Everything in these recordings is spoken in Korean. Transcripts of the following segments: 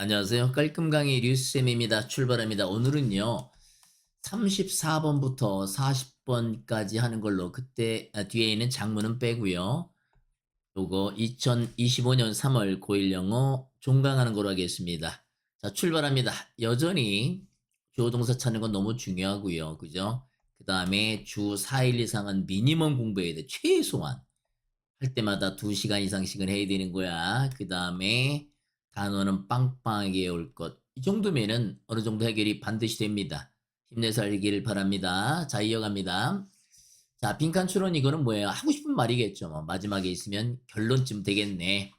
안녕하세요. 깔끔강의 류쌤입니다. 출발합니다. 오늘은요, 34번부터 40번까지 하는 걸로 그때 뒤에 있는 장문은 빼고요. 요거 2025년 3월 고1 영어 종강하는 걸로 하겠습니다. 자, 출발합니다. 여전히 주어 동사 찾는 건 너무 중요하고요. 그죠? 그 다음에 주 4일 이상은 미니멈 공부해야 돼. 최소한. 할 때마다 2시간 이상씩은 해야 되는 거야. 그 다음에 단어는 빵빵하게 외울 것. 이 정도면은 어느 정도 해결이 반드시 됩니다. 힘내서 하길 바랍니다. 자, 이어갑니다. 자, 빈칸 추론 이거는 뭐예요? 하고 싶은 말이겠죠. 뭐 마지막에 있으면 결론쯤 되겠네.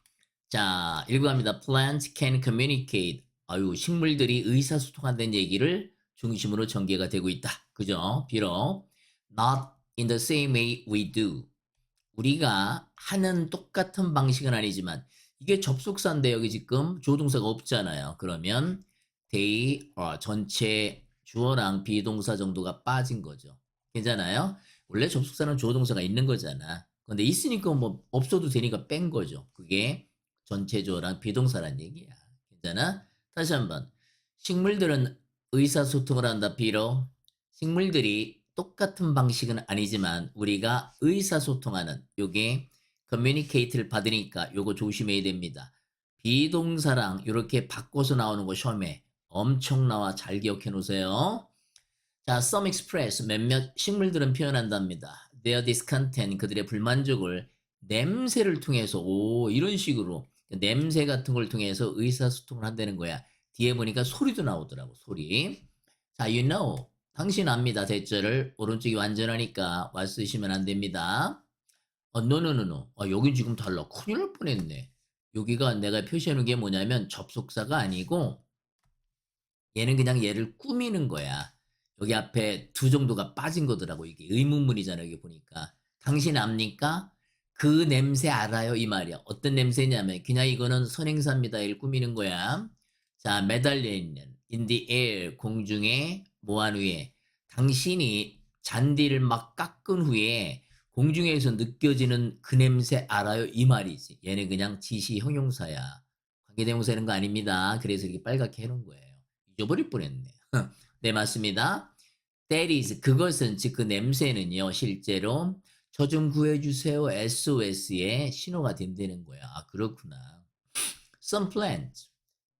자, 읽어갑니다. Plants can communicate. 아유, 식물들이 의사소통한다는 얘기를 중심으로 전개가 되고 있다. 그죠? 비록 not in the same way we do. 우리가 하는 똑같은 방식은 아니지만 이게 접속사인데 여기 지금 조동사가 없잖아요. 그러면 they 전체 주어랑 비동사 정도가 빠진 거죠. 괜찮아요? 원래 접속사는 조동사가 있는 거잖아. 근데 있으니까 뭐 없어도 되니까 뺀 거죠. 그게 전체 주어랑 비동사란 얘기야. 괜찮아? 다시 한번. 식물들은 의사소통을 한다. 비록 식물들이 똑같은 방식은 아니지만 우리가 의사소통하는 요게 communicate를 받으니까 요거 조심해야 됩니다. 비동사랑 이렇게 바꿔서 나오는 거 시험에 엄청 나와. 잘 기억해 놓으세요. 자, some express 몇몇 식물들은 표현한답니다. Their discontent 그들의 불만족을 냄새를 통해서 이런 식으로 냄새 같은 걸 통해서 의사소통을 한다는 거야. 뒤에 보니까 소리도 나오더라고. 소리. 자, you know 당신 압니다. 대절을 오른쪽이 완전하니까 와 쓰시면 안 됩니다. no, no, no, no. 여긴 지금 달라. 큰일 날 뻔했네. 여기가 내가 표시해 놓은 게 뭐냐면 접속사가 아니고 얘는 그냥 얘를 꾸미는 거야. 여기 앞에 두 정도가 빠진 거더라고. 이게 의문문이잖아요. 여기 보니까. 당신 압니까? 그 냄새 알아요. 이 말이야. 어떤 냄새냐면 그냥 이거는 선행사입니다.를 꾸미는 거야. 자, 매달려 있는 in the air 공중에 뭐한 후에 당신이 잔디를 막 깎은 후에 공중에서 느껴지는 그 냄새 알아요. 이 말이지. 얘는 그냥 지시 형용사야. 관계대명사 이런 거 아닙니다. 그래서 이렇게 빨갛게 해놓은 거예요. 잊어버릴 뻔했네. 네, 맞습니다. That is 그것은 즉 그 냄새는요 실제로 저 좀 구해주세요 SOS의 신호가 된다는 거야. 아, 그렇구나. Some plants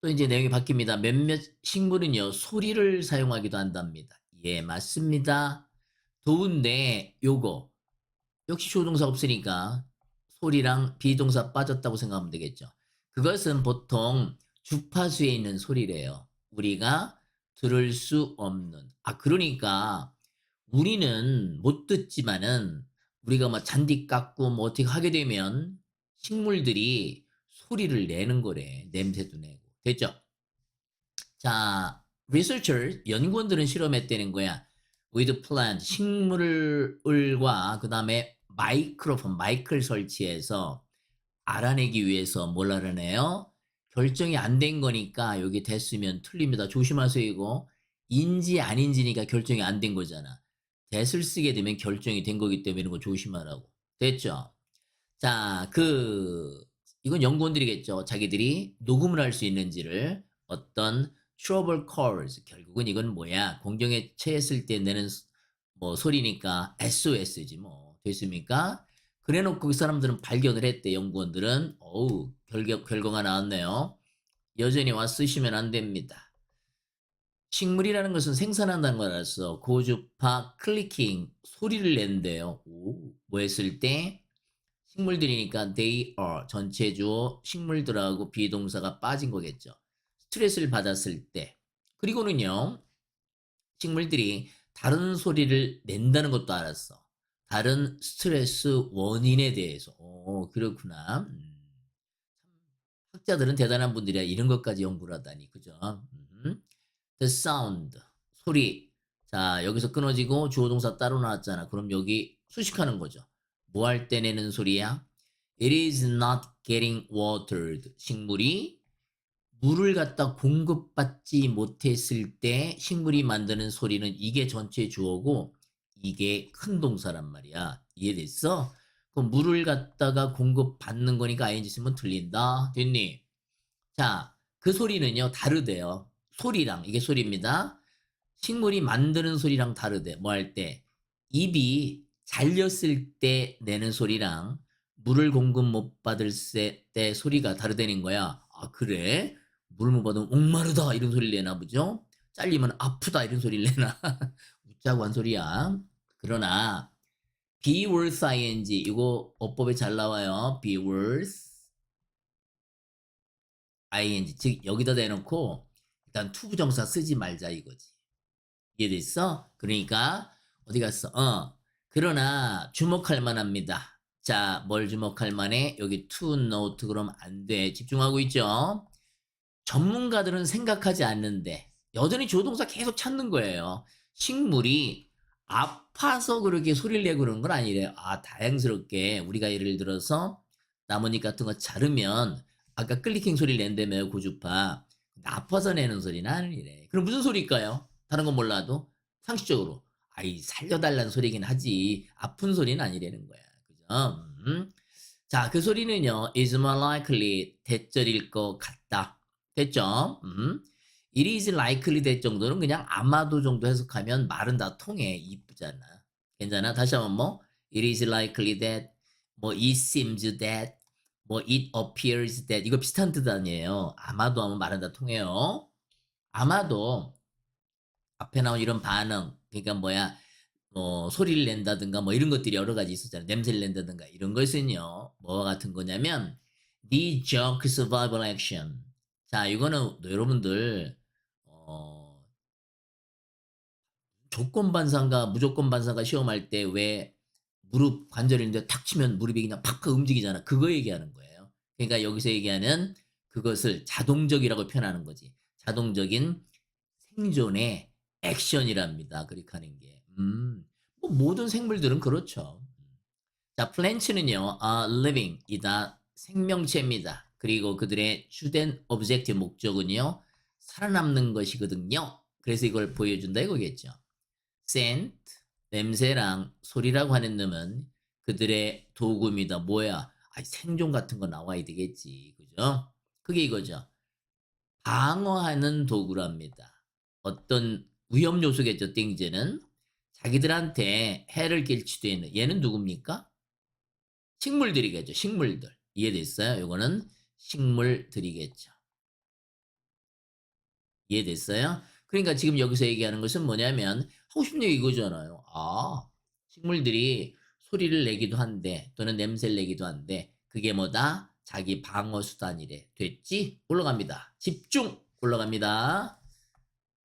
또 이제 내용이 바뀝니다. 몇몇 식물은요 소리를 사용하기도 한답니다. 예, 맞습니다. 더운데 요거 역시 조동사 없으니까 소리랑 비동사 빠졌다고 생각하면 되겠죠. 그것은 보통 주파수에 있는 소리래요. 우리가 들을 수 없는. 아, 그러니까 우리는 못 듣지만은 우리가 뭐 잔디 깎고 뭐 어떻게 하게 되면 식물들이 소리를 내는 거래. 냄새도 내고. 됐죠? 자, researcher, 연구원들은 실험했다는 거야. with plant, 식물과 그 다음에 마이크로폰, 마이크를 설치해서 알아내기 위해서 뭘 알아내요? 결정이 안 된 거니까 여기 됐으면 틀립니다. 조심하세요 이거. 인지 아닌지니까 결정이 안 된 거잖아. that을 쓰게 되면 결정이 된 거기 때문에 이런 거 조심하라고. 됐죠? 자, 이건 연구원들이겠죠. 자기들이 녹음을 할 수 있는지를 어떤 trouble calls, 결국은 이건 뭐야? 공정에 처했을 때 내는 뭐 소리니까 SOS지 뭐. 됐습니까? 그래 놓고 그 사람들은 발견을 했대, 연구원들은. 결과가 나왔네요. 여전히 와 쓰시면 안 됩니다. 식물이라는 것은 생산한다는 걸 알았어. 고주파 클리킹 소리를 낸대요. 뭐 했을 때? 식물들이니까 they are 전체 주어 식물들하고 비동사가 빠진 거겠죠. 스트레스를 받았을 때. 그리고는요. 식물들이 다른 소리를 낸다는 것도 알았어. 다른 스트레스 원인에 대해서. 그렇구나. 학자들은 대단한 분들이야. 이런 것까지 연구를 하다니. 그죠? The sound. 소리. 자, 여기서 끊어지고 주어 동사 따로 나왔잖아. 그럼 여기 수식하는 거죠. 뭐 할 때 내는 소리야? It is not getting watered. 식물이 물을 갖다 공급받지 못했을 때 식물이 만드는 소리는 이게 전체 주어고 이게 큰 동사란 말이야. 이해됐어? 그럼 물을 갖다가 공급받는 거니까 ing 쓰면 틀린다. 됐니? 자, 그 소리는요, 다르대요. 소리랑, 이게 소리입니다. 식물이 만드는 소리랑 다르대. 뭐 할 때? 입이 잘렸을 때 내는 소리랑 물을 공급 못 받을 때 소리가 다르다는 거야. 아, 그래? 물 못 받으면 목마르다 이런 소리를 내나 보죠? 잘리면 아프다 이런 소리를 내나? 웃자고 한 소리야. 그러나 be worth ing 이거 어법에 잘 나와요. be worth ing 즉 여기다 대놓고 일단 투부정사 쓰지 말자 이거지. 이해됐어? 그러니까 어디 갔어? 그러나 주목할 만합니다. 자, 뭘 주목할 만해? 여기 to note 그럼 안 돼. 집중하고 있죠? 전문가들은 생각하지 않는데 여전히 조동사 계속 찾는 거예요. 식물이 아파서 그렇게 소리를 내고 그러는 건 아니래요. 아, 다행스럽게 우리가 예를 들어서 나뭇잎 같은 거 자르면 아까 클리킹 소리를 낸다며요, 고주파. 아파서 내는 소리는 아니래. 그럼 무슨 소리일까요? 다른 건 몰라도 상식적으로 아이 살려달라는 소리긴 하지 아픈 소리는 아니라는 거야. 그죠? 자, 그 소리는요. is more likely 대절일 것 같다. 됐죠? It is likely 될 정도는 그냥 아마도 정도 해석하면 말은 다 통해. 이쁘잖아. 괜찮아? 다시 한번 뭐 it is likely that 뭐 it seems that 뭐 it appears that 이거 비슷한 뜻 아니에요. 아마도 하면 말은 다 통해요. 아마도 앞에 나온 이런 반응 그러니까 뭐야 소리를 낸다든가 뭐 이런 것들이 여러 가지 있었잖아요. 냄새를 낸다든가 이런 것은요. 뭐와 같은 거냐면 knee jerk survival action. 자, 이거는 여러분들 어, 조건 반사인가 무조건 반사가 시험할 때 왜 무릎 관절이 있는데 탁 치면 무릎이 그냥 팍팍 움직이잖아. 그거 얘기하는 거예요. 그러니까 여기서 얘기하는 그것을 자동적이라고 표현하는 거지. 자동적인 생존의 액션이랍니다. 그렇게 하는 게. 뭐 모든 생물들은 그렇죠. 자, 플랜츠는요, living이다. 생명체입니다. 그리고 그들의 주된 objective 목적은요, 살아남는 것이거든요. 그래서 이걸 보여준다 이거겠죠. scent, 냄새랑 소리라고 하는 놈은 그들의 도구입니다. 뭐야? 생존 같은 거 나와야 되겠지. 그죠? 그게 이거죠. 방어하는 도구랍니다. 어떤 위험 요소겠죠, 땡제는. 자기들한테 해를 끼칠 수도 있는 얘는 누굽니까? 식물들이겠죠. 식물들. 이해됐어요? 요거는 식물들이겠죠. 이해됐어요? 그러니까 지금 여기서 얘기하는 것은 뭐냐면 하고 싶은 얘기 이거잖아요. 아, 식물들이 소리를 내기도 한데 또는 냄새를 내기도 한데 그게 뭐다? 자기 방어 수단이래. 됐지? 올라갑니다. 집중! 올라갑니다.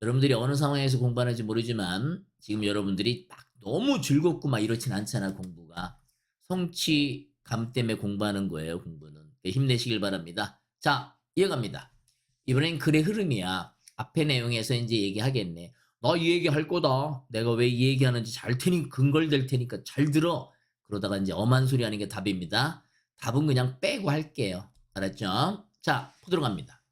여러분들이 어느 상황에서 공부하는지 모르지만 지금 여러분들이 막 너무 즐겁고 막 이렇진 않잖아 공부가. 성취감 때문에 공부하는 거예요 공부는. 힘내시길 바랍니다. 자, 이어갑니다. 이번엔 글의 흐름이야. 앞의 내용에서 이제 얘기하겠네. 나 이 얘기 할 거다. 내가 왜 이 얘기하는지 잘 테니 근거될 테니까 잘 들어. 그러다가 이제 엄한 소리 하는 게 답입니다. 답은 그냥 빼고 할게요. 알았죠? 자, 포도록 갑니다.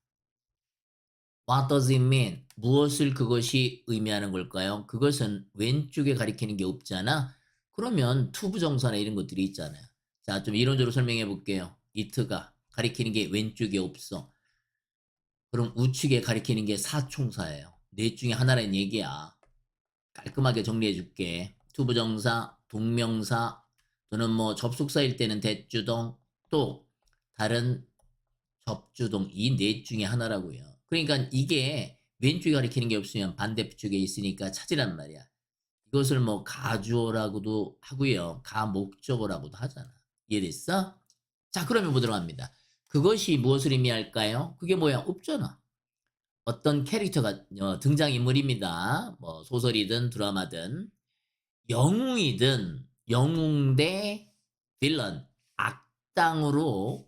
What does it mean? 무엇을 그것이 의미하는 걸까요? 그것은 왼쪽에 가리키는 게 없잖아. 그러면 투부정사나 이런 것들이 있잖아요. 자, 좀 이론적으로 설명해 볼게요. it가 가리키는 게 왼쪽에 없어. 그럼 우측에 가리키는 게 사총사예요. 넷 중에 하나라는 얘기야. 깔끔하게 정리해 줄게. 투부정사, 동명사 또는 뭐 접속사일 때는 대주동 또 다른 접주동 이 넷 중에 하나라고요. 그러니까 이게 왼쪽에 가리키는 게 없으면 반대쪽에 있으니까 찾으란 말이야. 이것을 뭐 가주어라고도 하고요. 가목적어라고도 하잖아. 이해됐어? 자, 그러면 보도록 합니다. 그것이 무엇을 의미할까요? 그게 뭐야? 없잖아. 어떤 캐릭터가 등장인물입니다. 뭐 소설이든 드라마든 영웅이든 영웅 대 빌런 악당으로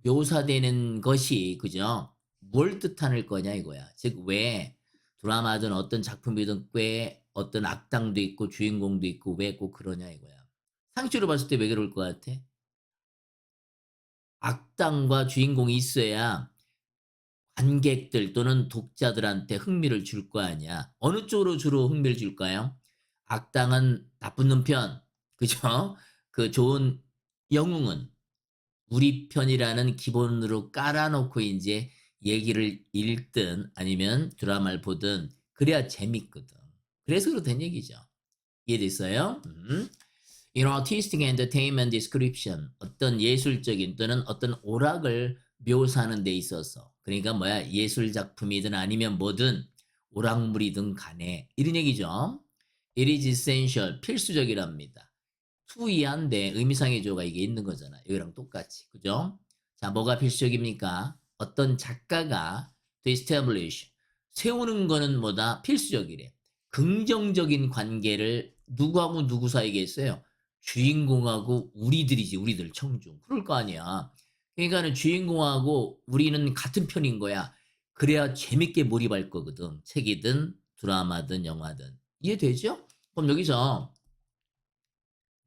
묘사되는 것이 그죠? 뭘 뜻하는 거냐 이거야. 즉 왜 드라마든 어떤 작품이든 꽤 어떤 악당도 있고 주인공도 있고 왜 꼭 그러냐 이거야. 상식으로 봤을 때 왜 그럴 것 같아? 악당과 주인공이 있어야 관객들 또는 독자들한테 흥미를 줄 거 아니야. 어느 쪽으로 주로 흥미를 줄까요? 악당은 나쁜 놈 편, 그죠? 그 좋은 영웅은 우리 편이라는 기본으로 깔아놓고 이제 얘기를 읽든 아니면 드라마를 보든 그래야 재밌거든. 그래서 그렇다는 얘기죠. 이해됐어요? In artistic entertainment description, 어떤 예술적인 또는 어떤 오락을 묘사하는 데 있어서, 그러니까 뭐야, 예술 작품이든 아니면 뭐든 오락물이든 간에 이런 얘기죠. It is essential, 필수적이랍니다. 투이한데 의미상의 조가 이게 있는 거잖아. 여기랑 똑같이. 그죠? 자, 뭐가 필수적입니까? 어떤 작가가 to establish, 세우는 거는 뭐다? 필수적이래. 긍정적인 관계를 누구하고 누구 사이에 있어요? 주인공하고 우리들이지, 우리들 청중. 그럴 거 아니야. 그러니까는 주인공하고 우리는 같은 편인 거야. 그래야 재밌게 몰입할 거거든. 책이든 드라마든 영화든. 이해되죠? 그럼 여기서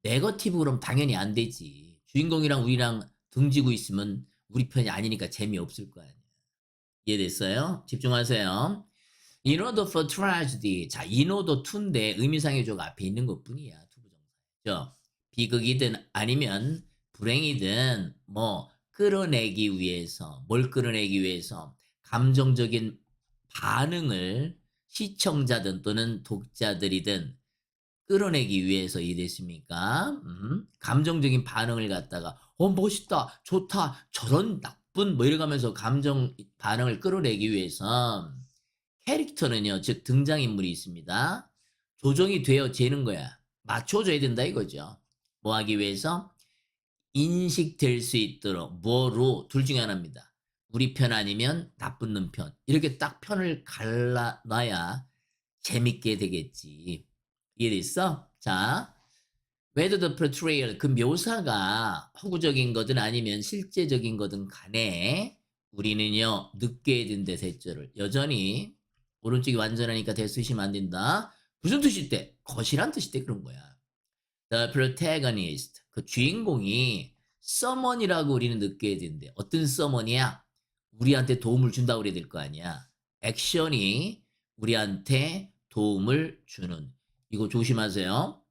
네거티브 그럼 당연히 안 되지. 주인공이랑 우리랑 등지고 있으면 우리 편이 아니니까 재미없을 거 아니야. 이해됐어요? 집중하세요. In order for tragedy. 자, in order to인데 의미상의 조가 앞에 있는 것뿐이야. 투부정사죠. 비극이든 아니면 불행이든 뭐 끌어내기 위해서, 뭘 끌어내기 위해서 감정적인 반응을 시청자든 또는 독자들이든 끌어내기 위해서 이랬습니까? 감정적인 반응을 갖다가 멋있다, 좋다, 저런 나쁜 뭐 이래가면서 감정 반응을 끌어내기 위해서 캐릭터는요, 즉 등장인물이 있습니다. 조정이 되어지는 거야. 맞춰줘야 된다 이거죠. 뭐 하기 위해서? 인식될 수 있도록 뭐로 둘 중에 하나입니다. 우리 편 아니면 나쁜 놈 편. 이렇게 딱 편을 갈라놔야 재밌게 되겠지. 이해됐어? 자, whether the portrayal, 그 묘사가 허구적인 거든 아니면 실제적인 거든 간에 우리는요, 늦게 된대 대절을 여전히 오른쪽이 완전하니까 대 쓰시면 안 된다. 무슨 뜻일 때? 거시란 뜻일 때 그런 거야. The protagonist, 그 주인공이 someone이라고 우리는 느껴야 된대. 어떤 someone이야? 우리한테 도움을 준다고 그래야 될 거 아니야. 액션이 우리한테 도움을 주는. 이거 조심하세요.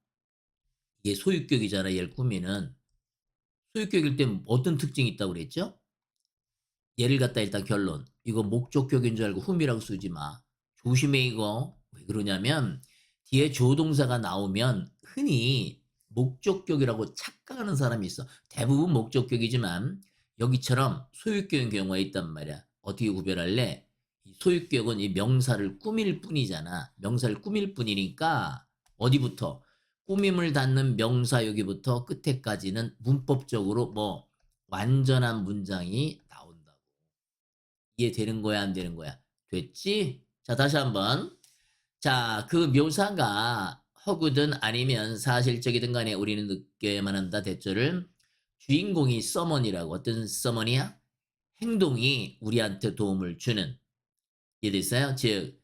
이게 소유격이잖아, 얘를 꾸미는. 소유격일 때 어떤 특징이 있다고 그랬죠? 얘를 갖다 일단 결론. 이거 목적격인 줄 알고 흠이라고 쓰지 마. 조심해 이거. 왜 그러냐면 뒤에 조동사가 나오면 흔히 목적격이라고 착각하는 사람이 있어. 대부분 목적격이지만 여기처럼 소유격인 경우가 있단 말이야. 어떻게 구별할래? 소유격은 이 명사를 꾸밀 뿐이잖아. 명사를 꾸밀 뿐이니까 어디부터? 꾸밈을 닫는 명사 여기부터 끝에까지는 문법적으로 뭐 완전한 문장이 나온다고. 이해되는 거야, 안 되는 거야? 됐지? 자, 다시 한번. 자, 그 묘사가 허구든 아니면 사실적이든 간에 우리는 느껴야만 한다. 대절을 주인공이 서머니라고. 어떤 서머니야? 행동이 우리한테 도움을 주는. 이해됐어요? 즉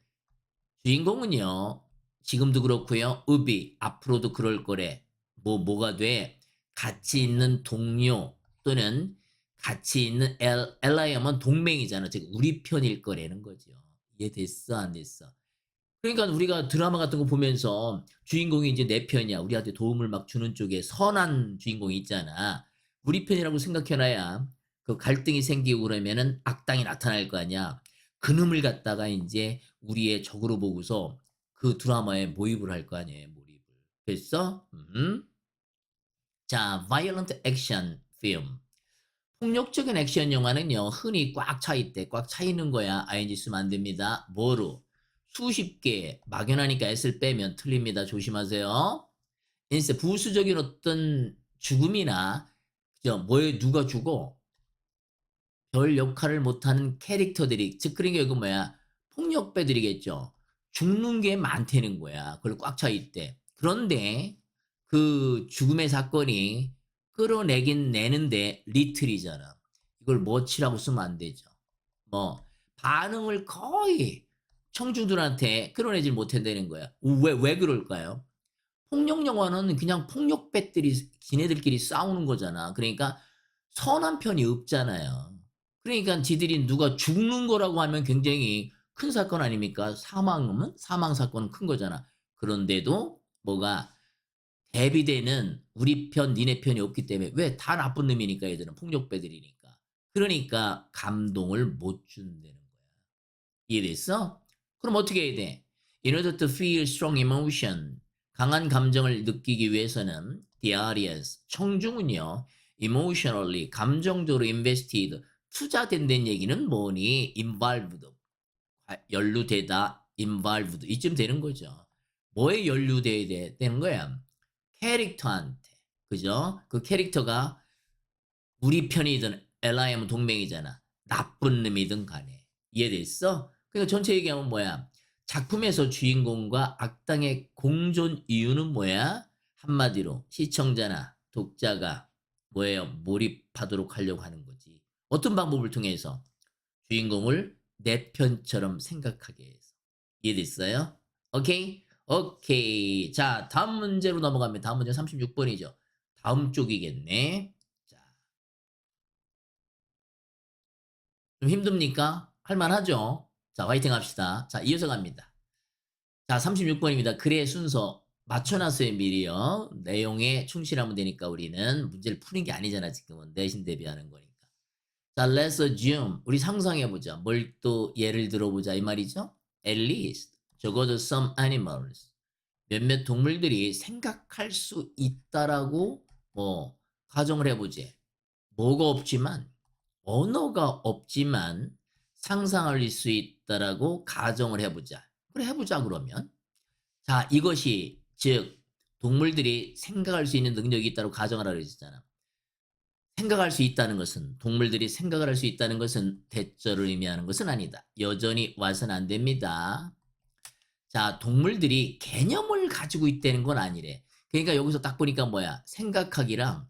주인공은요. 지금도 그렇고요. 으비 앞으로도 그럴 거래. 뭐가 돼? 같이 있는 동료 또는 같이 있는 엘라이엄은 동맹이잖아. 즉 우리 편일 거라는 거죠. 이해됐어? 안 됐어? 그러니까 우리가 드라마 같은 거 보면서 주인공이 이제 내 편이야. 우리한테 도움을 막 주는 쪽에 선한 주인공이 있잖아. 우리 편이라고 생각해놔야 그 갈등이 생기고 그러면은 악당이 나타날 거 아니야. 그놈을 갖다가 이제 우리의 적으로 보고서 그 드라마에 몰입을 할 거 아니에요. 몰입을. 됐어? 자, violent action film. 폭력적인 액션 영화는요, 흔히 꽉 차 있대. 꽉 차 있는 거야. ing 쓰면 안 됩니다. 뭐로? 수십 개, 막연하니까 s를 빼면 틀립니다. 조심하세요. 인스 부수적인 어떤 죽음이나, 그죠? 뭐에 누가 죽어? 별 역할을 못하는 캐릭터들이, 즉, 그런 게 이거 뭐야? 폭력배들이겠죠. 죽는 게 많다는 거야. 그걸 꽉 차 있대. 그런데 그 죽음의 사건이 끌어내긴 내는데 리틀이잖아. 이걸 뭐치라고 쓰면 안 되죠. 뭐 반응을 거의 청중들한테 끌어내질 못한다는 거야. 왜 그럴까요? 폭력 영화는 그냥 폭력배들이 지네들끼리 싸우는 거잖아. 그러니까 선한 편이 없잖아요. 그러니까 지들이 누가 죽는 거라고 하면 굉장히 큰 사건 아닙니까? 사망은 사망 사건은 큰 거잖아. 그런데도 뭐가 대비되는 우리 편, 니네 편이 없기 때문에 왜 다 나쁜 놈이니까 얘들은 폭력배들이니까. 그러니까 감동을 못 준다는 거야. 이해됐어? 그럼 어떻게 해야 돼? In order to feel strong emotion, 강한 감정을 느끼기 위해서는 the audience, 청중은요, emotionally, 감정적으로 invested, 투자된다는 얘기는 뭐니? involved, 연루되다, involved, 이쯤 되는 거죠. 뭐에 연루돼야 되는 거야? 캐릭터한테, 그죠? 그 캐릭터가 우리 편이든 LI하면 동맹이잖아. 나쁜 놈이든 간에. 이해됐어? 그러니까 전체 얘기하면 뭐야? 작품에서 주인공과 악당의 공존 이유는 뭐야? 한마디로 시청자나 독자가 뭐예요? 몰입하도록 하려고 하는 거지. 어떤 방법을 통해서? 주인공을 내 편처럼 생각하게 해서. 이해됐어요? 오케이? 오케이. 자, 다음 문제로 넘어가면 다음 문제 36번이죠. 다음 쪽이겠네. 자, 좀 힘듭니까? 할만하죠? 자, 화이팅 합시다. 자, 이어서 갑니다. 자, 36번입니다. 글의 순서 맞춰놨어요, 미리요. 내용에 충실하면 되니까 우리는 문제를 푸는 게 아니잖아, 지금은. 내신 대비하는 거니까. 자, let's assume. 우리 상상해보자. 뭘 또 예를 들어보자, 이 말이죠? At least. 적어도 some animals. 몇몇 동물들이 생각할 수 있다라고 뭐 가정을 해보지. 뭐가 없지만 언어가 없지만 상상할 수 있다라고 가정을 해보자. 그래 해보자 그러면. 자 이것이 즉 동물들이 생각할 수 있는 능력이 있다고 가정하라 그랬잖아. 생각할 수 있다는 것은 동물들이 생각을 할 수 있다는 것은 대절을 의미하는 것은 아니다. 여전히 와서는 안 됩니다. 자 동물들이 개념을 가지고 있다는 건 아니래. 그러니까 여기서 딱 보니까 뭐야 생각하기랑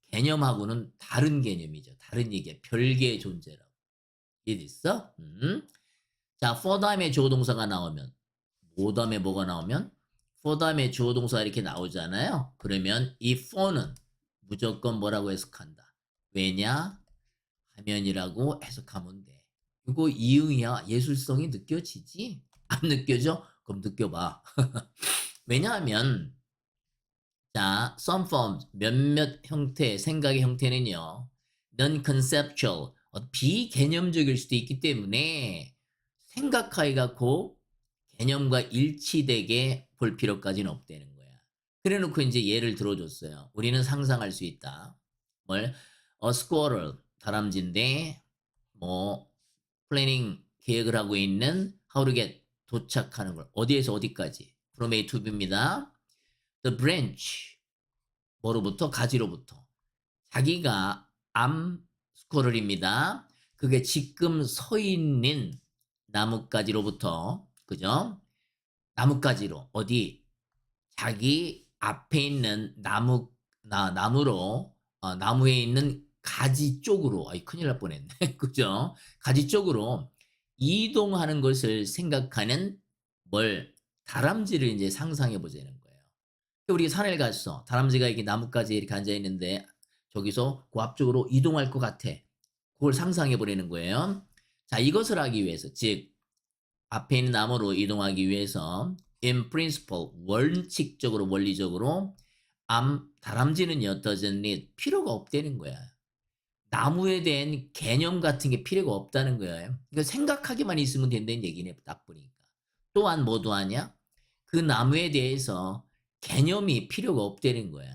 개념하고는 다른 개념이죠. 다른 얘기야. 별개의 존재라고. 이해됐어? 자, for 다음에 주어 동사가 나오면 뭐 다음에 뭐가 나오면 for 다음에 주어 동사가 이렇게 나오잖아요. 그러면 이 for는 무조건 뭐라고 해석한다. 왜냐? 하면이라고 해석하면 돼. 이거 이응이야. 예술성이 느껴지지? 안 느껴져? 그럼 느껴봐. 왜냐하면 자, some forms, 몇몇 형태, 생각의 형태는요. non-conceptual, 비개념적일 수도 있기 때문에 생각하기가 고 개념과 일치되게 볼 필요까지는 없다는 거야. 그래 놓고 이제 예를 들어줬어요. 우리는 상상할 수 있다. 뭘? squirrel, 다람쥐인데 뭐 플래닝 계획을 하고 있는 how to get 도착하는 걸 어디에서 어디까지 from A to B입니다. The branch 뭐로부터 가지로부터 자기가 암 스코럴입니다. 그게 지금 서 있는 나뭇가지로부터 그죠? 나뭇가지로 어디 자기 앞에 있는 나무로 나무에 있는 가지 쪽으로 아이 큰일 날 뻔했네. 그죠? 가지 쪽으로 이동하는 것을 생각하는 뭘 다람쥐를 이제 상상해 보자는 거예요. 우리 산을 갔어. 다람쥐가 이렇게 나뭇가지에 이렇게 앉아 있는데 저기서 그 앞쪽으로 이동할 것 같아. 그걸 상상해 보려는 거예요. 자, 이것을 하기 위해서 즉 앞에 있는 나무로 이동하기 위해서 in principle 원칙적으로 원리적으로 다람쥐는요 doesn't need 필요가 없다는 거야. 나무에 대한 개념 같은 게 필요가 없다는 거예요. 그러니까 생각하기만 있으면 된다는 얘기네 딱 보니까. 또한 뭐도 하냐? 그 나무에 대해서 개념이 필요가 없다는 거야.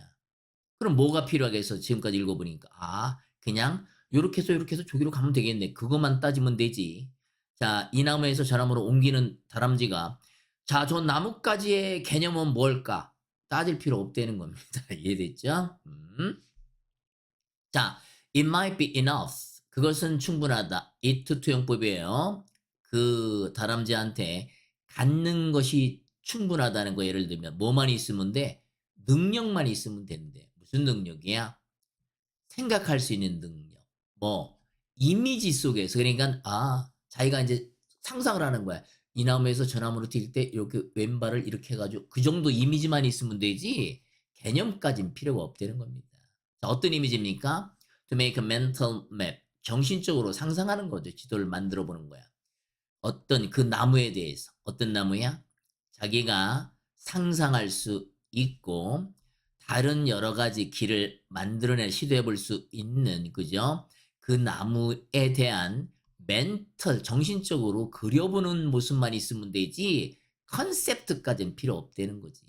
그럼 뭐가 필요하겠어? 지금까지 읽어보니까. 아, 그냥 요렇게 해서 저기로 가면 되겠네. 그것만 따지면 되지. 자, 이 나무에서 저 나무로 옮기는 다람쥐가 자, 저 나뭇가지의 개념은 뭘까? 따질 필요 없다는 겁니다. 이해됐죠? 자, it might be enough. 그것은 충분하다. it 투용법이에요. 그 다람쥐한테 갖는 것이 충분하다는 거 예를 들면 뭐만 있으면 돼? 능력만 있으면 되는데 무슨 능력이야? 생각할 수 있는 능력. 뭐 이미지 속에서 그러니까 자기가 이제 상상을 하는 거야. 이 나무에서 저 나무로 뛸 때 이렇게 왼발을 이렇게 해가지고 그 정도 이미지만 있으면 되지 개념까지는 필요가 없다는 겁니다. 자, 어떤 이미지입니까? To make a mental map. 정신적으로 상상하는 거죠. 지도를 만들어 보는 거야. 어떤 그 나무에 대해서 어떤 나무야? 자기가 상상할 수 있고 다른 여러 가지 길을 만들어낼 시도해 볼 수 있는 그죠? 그 나무에 대한 멘털, 정신적으로 그려보는 모습만 있으면 되지 컨셉트까지는 필요 없다는 거지.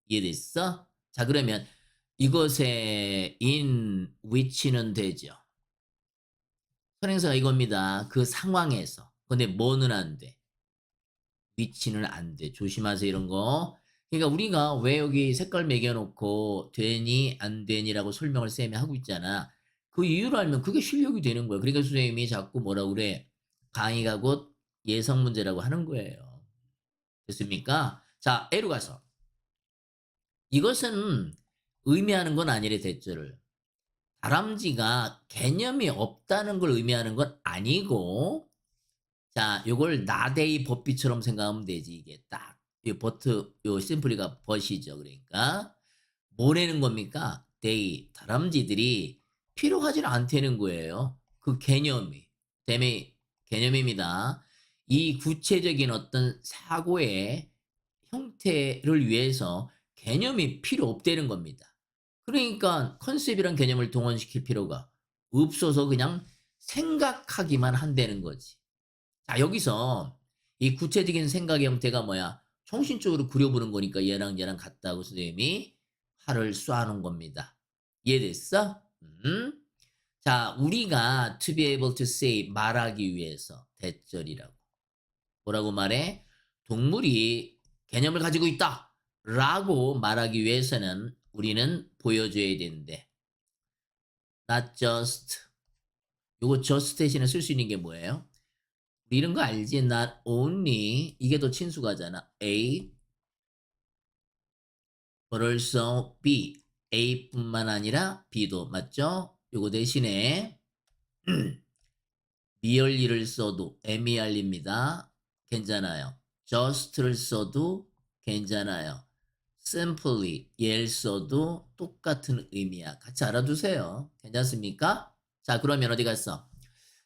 이해됐어? 자, 그러면 이것의 in which는 되죠. 선행사가 이겁니다. 그 상황에서. 근데 뭐는 안 돼? which는 안 돼. 조심하세요, 이런 거. 그러니까 우리가 왜 여기 색깔 매겨놓고 되니 안 되니라고 설명을 쌤이 하고 있잖아. 그 이유를 알면 그게 실력이 되는 거야. 그러니까 선생님이 자꾸 뭐라 그래? 강의가 곧 예성 문제라고 하는 거예요. 됐습니까? 자, A로 가서. 이것은 의미하는 건 아니래, 대절을. 다람쥐가 개념이 없다는 걸 의미하는 건 아니고, 자, 요걸 나데이 법비처럼 생각하면 되지. 이게 딱. 이 버트, 요 심플리가 벗이죠. 그러니까. 뭐라는 겁니까? 데이, 다람쥐들이 필요하지는 않다는 거예요. 그 개념이. 댐의 개념입니다. 이 구체적인 어떤 사고의 형태를 위해서 개념이 필요 없다는 겁니다. 그러니까 컨셉이란 개념을 동원시킬 필요가 없어서 그냥 생각하기만 한다는 거지. 자, 여기서 이 구체적인 생각의 형태가 뭐야? 정신적으로 그려보는 거니까 얘랑 같다고 선생님이 활을 쏘아놓은 겁니다. 이해됐어? 자, 우리가 to be able to say 말하기 위해서 대절이라고. 뭐라고 말해? 동물이 개념을 가지고 있다 라고 말하기 위해서는 우리는 보여줘야 되는데 not just 요거 just 대신에 쓸 수 있는 게 뭐예요? 우리 이런 거 알지? not only 이게 더 친숙하잖아. A but also B A뿐만 아니라 B도 맞죠? 요거 대신에 merely를 써도 merely입니다. 괜찮아요. just를 써도 괜찮아요. simply 얘를 써도 똑같은 의미야. 같이 알아두세요. 괜찮습니까? 자, 그러면 어디 갔어?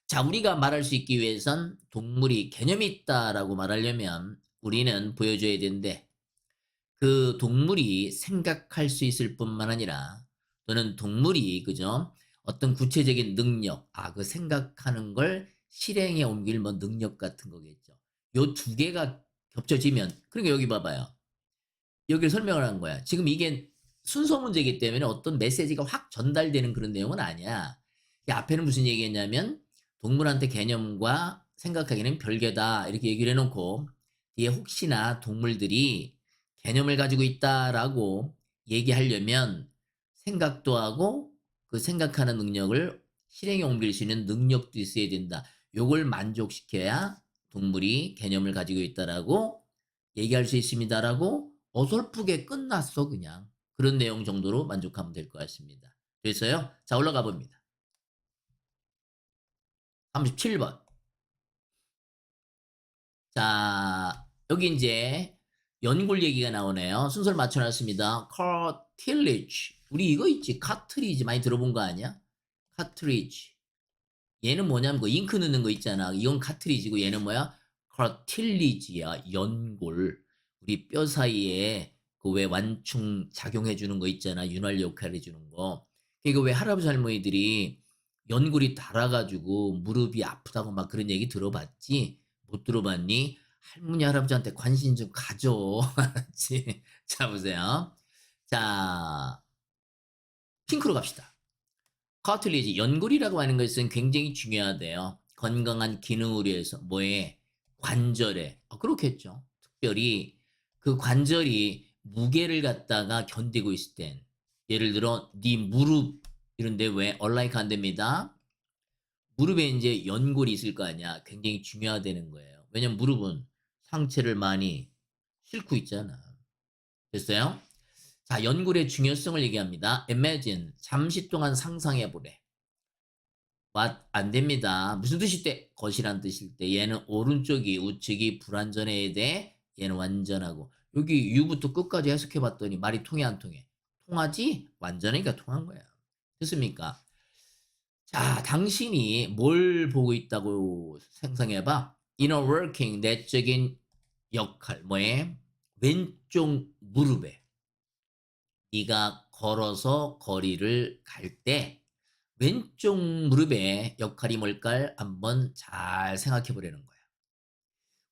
자, 우리가 말할 수 있기 위해선 동물이 개념이 있다라고 말하려면 우리는 보여줘야 되는데 그 동물이 생각할 수 있을 뿐만 아니라 또는 동물이 그죠? 어떤 구체적인 능력, 그 생각하는 걸 실행에 옮길 뭐 능력 같은 거겠죠. 요 두 개가 겹쳐지면 그러니까 여기 봐봐요. 여기를 설명을 한 거야. 지금 이게 순서 문제이기 때문에 어떤 메시지가 확 전달되는 그런 내용은 아니야. 이 앞에는 무슨 얘기했냐면 동물한테 개념과 생각하기는 별개다 이렇게 얘기를 해놓고 뒤에 혹시나 동물들이 개념을 가지고 있다라고 얘기하려면 생각도 하고 그 생각하는 능력을 실행에 옮길 수 있는 능력도 있어야 된다. 요걸 만족시켜야 동물이 개념을 가지고 있다라고 얘기할 수 있습니다라고 어설프게 끝났어 그냥. 그런 내용 정도로 만족하면 될 것 같습니다. 됐어요? 자, 올라가 봅니다. 37번. 자, 여기 이제 연골 얘기가 나오네요. 순서를 맞춰놨습니다. cartilage. 우리 이거 있지. 카트리지 많이 들어본 거 아니야? 카트리지. 얘는 뭐냐면 그 잉크 넣는 거 있잖아. 이건 카트리지고 얘는 뭐야? cartilage야. 연골. 우리 뼈 사이에 그 왜 완충 작용해 주는 거 있잖아. 윤활 역할 해 주는 거. 이거 왜 할아버지 할머니들이 연골이 닳아가지고 무릎이 아프다고 막 그런 얘기 들어봤지? 못 들어봤니? 할머니 할아버지한테 관심 좀 가져. 알았지? 자, 보세요. 자, 핑크로 갑시다. 카틀리지 연골이라고 하는 것은 굉장히 중요하대요. 건강한 기능을 위해서 뭐에 관절에 그렇겠죠. 특별히 그 관절이 무게를 갖다가 견디고 있을 땐 예를 들어 네 무릎 이런데 왜 얼라이크 안 됩니다. 무릎에 이제 연골이 있을 거 아니야. 굉장히 중요하다는 거예요. 왜냐면 무릎은 상체를 많이 싣고 있잖아. 됐어요? 자, 연골의 중요성을 얘기합니다. Imagine 잠시 동안 상상해 보래. 안 됩니다. 무슨 뜻일 때? 것이란 뜻일 때. 얘는 오른쪽이 우측이 불완전해야 돼. 얘는 완전하고. 여기 유부터 끝까지 해석해 봤더니 말이 통해 안 통해? 통하지? 완전하니까 통한 거야. 됐습니까? 자, 당신이 뭘 보고 있다고 상상해 봐. inner working 내적인 역할 뭐에? 왼쪽 무릎에 네가 걸어서 거리를 갈 때 왼쪽 무릎의 역할이 뭘까 한번 잘 생각해 보려는 거야.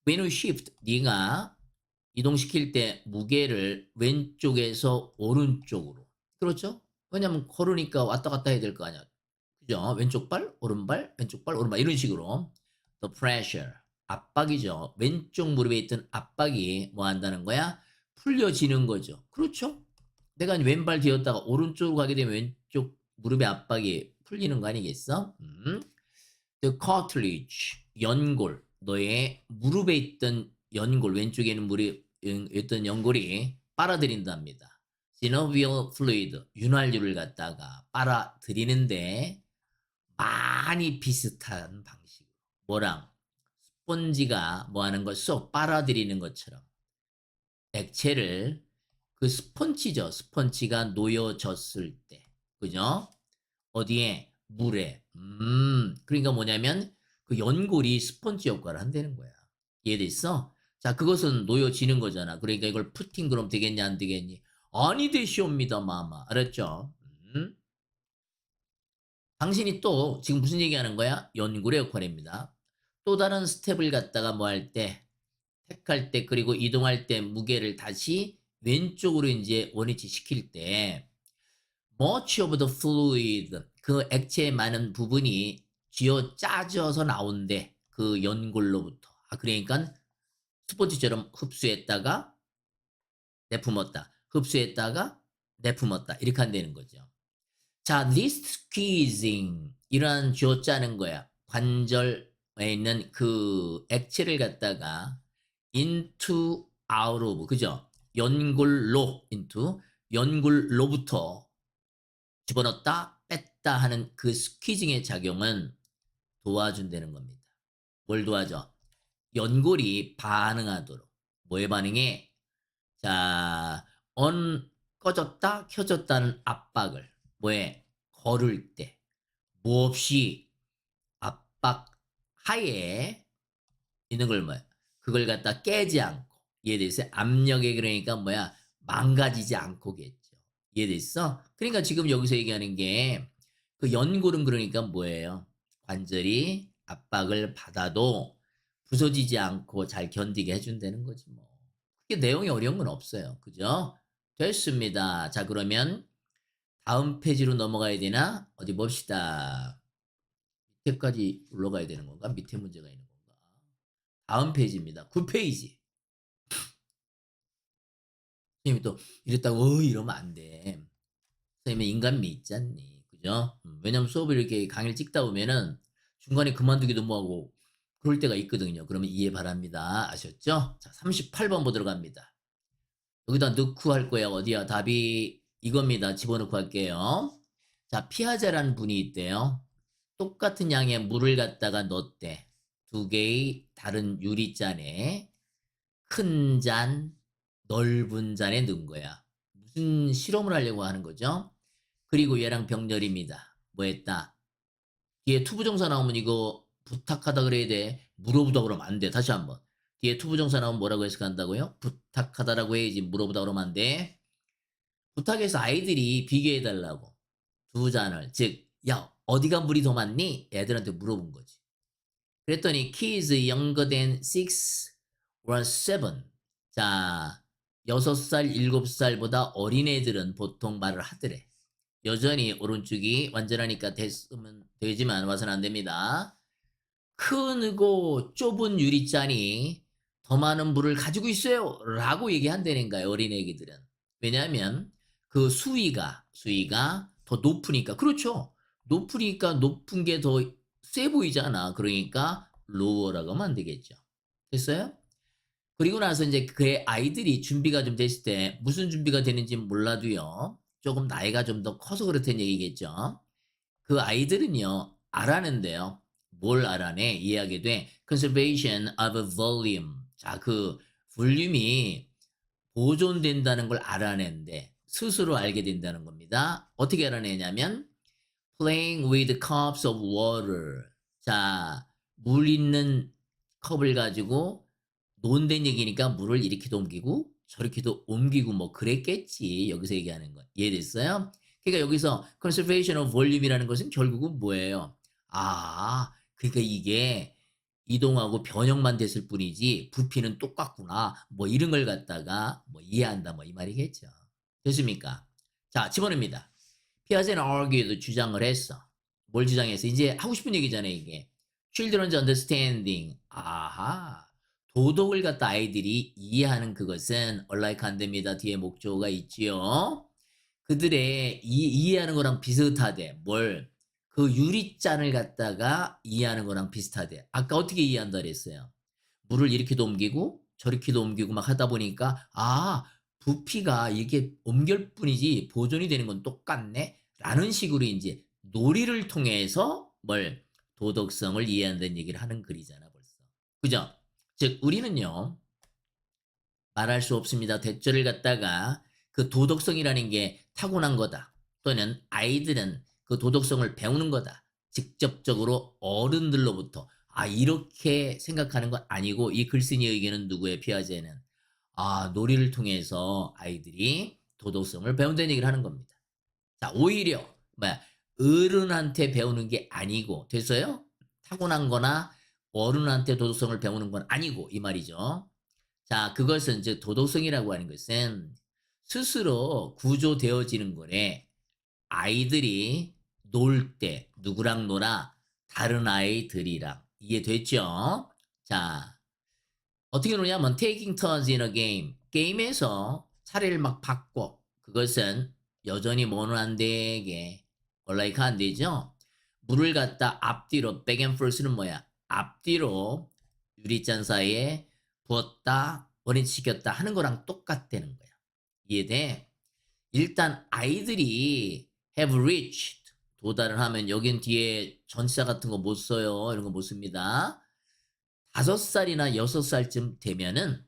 When you shift, 네가 이동시킬 때 무게를 왼쪽에서 오른쪽으로. 그렇죠? 왜냐면 걸으니까 왔다 갔다 해야 될 거 아니야. 그죠? 왼쪽 발, 오른발, 왼쪽 발, 오른발 이런 식으로. The pressure, 압박이죠. 왼쪽 무릎에 있던 압박이 뭐 한다는 거야? 풀려지는 거죠. 그렇죠? 내가 왼발 뒤었다가 오른쪽으로 가게 되면 왼쪽 무릎의 압박이 풀리는 거 아니겠어? The cartilage, 연골. 너의 무릎에 있던 연골, 왼쪽에 있는 무릎에 있던 연골이 빨아들인답니다. synovial fluid, 윤활유를 갖다가 빨아들이는데 많이 비슷한 방식으로. 뭐랑? 스펀지가 뭐 하는 걸 쏙 빨아들이는 것처럼. 액체를 그 스펀지죠. 스펀지가 놓여졌을 때. 그죠? 어디에? 물에. 그러니까 뭐냐면 그 연골이 스펀지 역할을 한다는 거야. 이해됐어? 자, 그것은 놓여지는 거잖아. 그러니까 이걸 푸팅 그럼 되겠냐 안 되겠니? 아니 되시옵니다, 마마. 알았죠? 당신이 또 지금 무슨 얘기하는 거야? 연골의 역할입니다. 또 다른 스텝을 갖다가 뭐 할 때, 택할 때 그리고 이동할 때 무게를 다시 왼쪽으로 이제 원위치 시킬 때 much of the fluid, 그 액체의 많은 부분이 쥐어 짜져서 나온대. 그 연골로부터. 아, 그러니까 스포츠처럼 흡수했다가 내품었다. 흡수했다가 내품었다. 이렇게 한다는 거죠. 자, this squeezing, 이런 쥐어 짜는 거야. 관절에 있는 그 액체를 갖다가 into out of, 그죠? 연골로 into, 연골로부터 집어넣었다 뺐다 하는 그 스퀴징의 작용은 도와준다는 겁니다. 뭘 도와줘? 연골이 반응하도록. 뭐에 반응해? 자, 꺼졌다 켜졌다는 압박을 뭐에? 걸을 때 몹시 압박 하에 있는 걸 뭐야? 그걸 갖다 깨지 않고. 이해됐어요? 압력에 그러니까 뭐야? 망가지지 않고겠죠. 이해됐어? 그러니까 지금 여기서 얘기하는 게 그 연골은 그러니까 뭐예요? 관절이 압박을 받아도 부서지지 않고 잘 견디게 해준다는 거지 뭐. 그게 내용이 어려운 건 없어요. 그죠? 됐습니다. 자, 그러면 다음 페이지로 넘어가야 되나? 어디 봅시다. 밑에까지 올라가야 되는 건가? 밑에 문제가 있는 건가? 다음 페이지입니다. 9페이지. 선생님이 또 이랬다고 이러면 안 돼. 선생님은 인간미 있지 않니? 그죠? 왜냐면 수업을 이렇게 강의를 찍다 보면은 중간에 그만두기도 뭐하고 그럴 때가 있거든요. 그러면 이해 바랍니다. 아셨죠? 자, 38번 보도록 합니다. 여기다 넣고 할 거야. 어디야? 답이 이겁니다. 집어넣고 할게요. 자, 피아자라는 분이 있대요. 똑같은 양의 물을 갖다가 넣었대. 두 개의 다른 유리잔에 큰 잔, 넓은 잔에 넣은 거야. 무슨 실험을 하려고 하는 거죠? 그리고 얘랑 병렬입니다. 뭐 했다? 뒤에 투부정사 나오면 이거 부탁하다 그래야 돼. 물어보다 그러면 안 돼. 다시 한번. 뒤에 투부정사 나오면 뭐라고 해석한다고요? 부탁하다라고 해야지 물어보다 그러면 안 돼. 부탁해서 아이들이 비교해달라고. 두 잔을. 즉, 야, 어디가 물이 더 많니? 애들한테 물어본 거지. 그랬더니 kids younger than 6 or 7. 자, 6살, 7살보다 어린애들은 보통 말을 하더래. 여전히 오른쪽이 완전하니까 됐으면 되지만 와서는 안 됩니다. 크고 좁은 유리잔이 더 많은 물을 가지고 있어요. 라고 얘기한다는 거예요. 어린애기들은. 왜냐하면 그 수위가 더 높으니까. 그렇죠. 높으니까 높은 게 더 세 보이잖아. 그러니까 lower라고 하면 안 되겠죠. 됐어요? 그리고 나서 이제 그 아이들이 준비가 좀 됐을 때 무슨 준비가 되는지 몰라도요. 조금 나이가 좀 더 커서 그렇다는 얘기겠죠. 그 아이들은요. 알아낸대요. 뭘 알아내? 이해하게 돼. conservation of volume. 자, 그 볼륨이 보존된다는 걸 알아낸대. 스스로 알게 된다는 겁니다. 어떻게 알아내냐면 playing with cups of water. 자, 물 있는 컵을 가지고 논된 얘기니까 물을 이렇게도 옮기고 저렇게도 옮기고 뭐 그랬겠지. 여기서 얘기하는 거. 이해됐어요? 그러니까 여기서 conservation of volume이라는 것은 결국은 뭐예요? 아, 그러니까 이게 이동하고 변형만 됐을 뿐이지 부피는 똑같구나. 뭐 이런 걸 갖다가 뭐 이해한다. 뭐 이 말이겠죠. 됐습니까? 자, 집어냅니다. 피아제는 argued 주장을 했어. 뭘 주장했어? 이제 하고 싶은 얘기잖아요, 이게. Children's understanding. 아하. 도덕을 갖다 아이들이 이해하는 그것은 unlike 안 됩니다. 뒤에 목조가 있지요. 그들의 이해하는 거랑 비슷하대. 뭘? 그 유리잔을 갖다가 이해하는 거랑 비슷하대. 아까 어떻게 이해한다 그랬어요? 물을 이렇게도 옮기고 저렇게도 옮기고 막 하다 보니까 아, 부피가 이게 옮길 뿐이지 보존이 되는 건 똑같네. 라는 식으로 이제 놀이를 통해서 뭘 도덕성을 이해한다는 얘기를 하는 글이잖아 벌써. 그죠? 즉 우리는요. 말할 수 없습니다. 대절을 갖다가 그 도덕성이라는 게 타고난 거다. 또는 아이들은 그 도덕성을 배우는 거다. 직접적으로 어른들로부터 이렇게 생각하는 건 아니고 이 글쓴이 의견은 누구의 피아제는 놀이를 통해서 아이들이 도덕성을 배운다는 얘기를 하는 겁니다. 자, 오히려 뭐야? 어른한테 배우는 게 아니고 됐어요? 타고난 거나 어른한테 도덕성을 배우는 건 아니고 이 말이죠. 자, 그것은 즉 도덕성이라고 하는 것은 스스로 구조되어지는 거래. 아이들이 놀 때 누구랑 놀아? 다른 아이들이랑. 이해됐죠? 자, 어떻게 노냐면 taking turns in a game. 게임에서 차례를 막 바꿔. 그것은 여전히 뭐는 안 되게 원라이크 안 되죠? 물을 갖다 앞뒤로 back and forth는 뭐야? 앞뒤로 유리잔 사이에 부었다 원위치시켰다 하는 거랑 똑같다는 거야. 이해돼? 일단 아이들이 have reached 도달을 하면 여긴 뒤에 전치사 같은 거 못 써요. 이런 거 못 씁니다. 5살이나 6살쯤 되면은